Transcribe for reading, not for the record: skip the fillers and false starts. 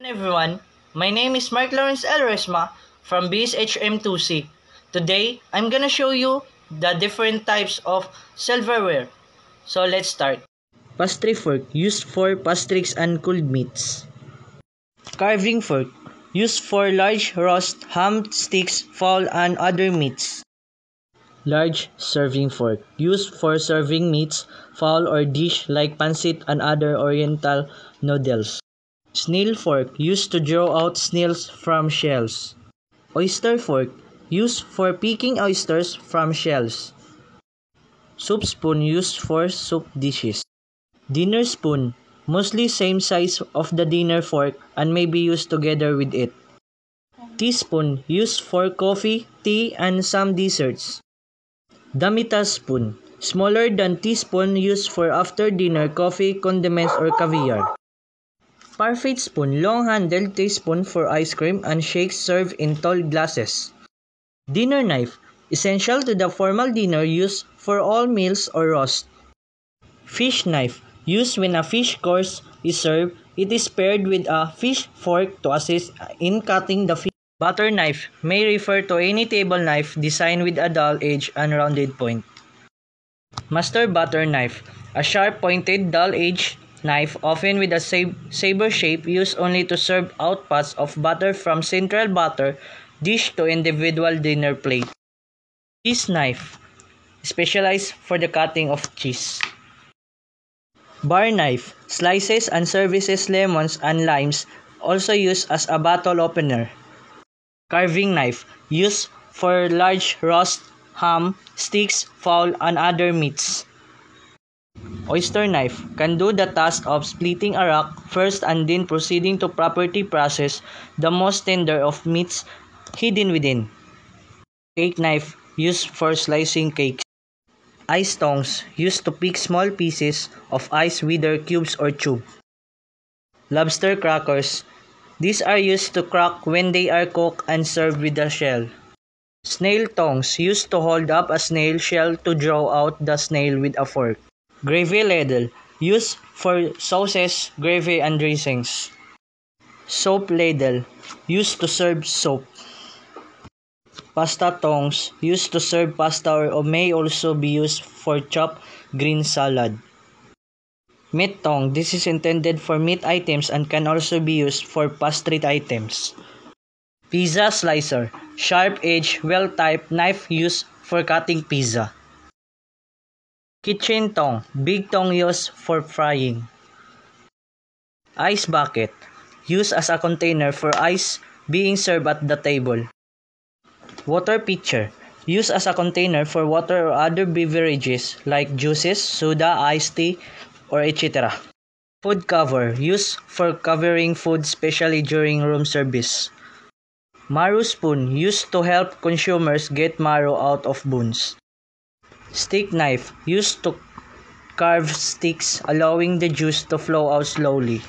Everyone, my name is Mark Lawrence Elresma from BSHM2C. Today, I'm gonna show you the different types of silverware. So let's start. Pastry fork used for pastries and cold meats. Carving fork used for large roast ham sticks, fowl and other meats. Large serving fork used for serving meats, fowl or dish like pancit and other oriental noodles. Snail fork used to draw out snails from shells. Oyster fork used for picking oysters from shells. Soup spoon used for soup dishes. Dinner spoon, mostly same size of the dinner fork and may be used together with it. Teaspoon used for coffee, tea and some desserts. Damitas spoon, smaller than teaspoon used for after dinner coffee, condiments or caviar. Parfait spoon, long-handled teaspoon for ice cream and shakes served in tall glasses. Dinner knife, essential to the formal dinner used for all meals or roast. Fish knife, used when a fish course is served. It is paired with a fish fork to assist in cutting the fish. Butter knife may refer to any table knife designed with a dull edge and rounded point. Master butter knife, a sharp pointed dull edged knife often with a saber shape used only to serve out pots of butter from central butter dish to individual dinner plate. Cheese knife, specialized for the cutting of cheese. Bar knife, slices and services lemons and limes, also used as a bottle opener. Carving knife, used for large roast ham, sticks, fowl and other meats. Oyster knife can do the task of splitting a rock first and then proceeding to properly process the most tender of meats hidden within. Cake knife used for slicing cakes. Ice tongs used to pick small pieces of ice, whether cubes or tube. Lobster crackers. These are used to crack when they are cooked and served with a shell. Snail tongs used to hold up a snail shell to draw out the snail with a fork. Gravy ladle, used for sauces, gravy and dressings. Soap ladle, used to serve soap. Pasta tongs, used to serve pasta or may also be used for chopped green salad. Meat tong, this is intended for meat items and can also be used for pastry items. Pizza slicer, sharp-edged, well-typed knife used for cutting pizza. Kitchen tong, big tong used for frying. Ice bucket, used as a container for ice being served at the table. Water pitcher, used as a container for water or other beverages like juices, soda, iced tea, or etc. Food cover, used for covering food especially during room service. Marrow spoon, used to help consumers get marrow out of bones. Stick knife, used to carve sticks, allowing the juice to flow out slowly.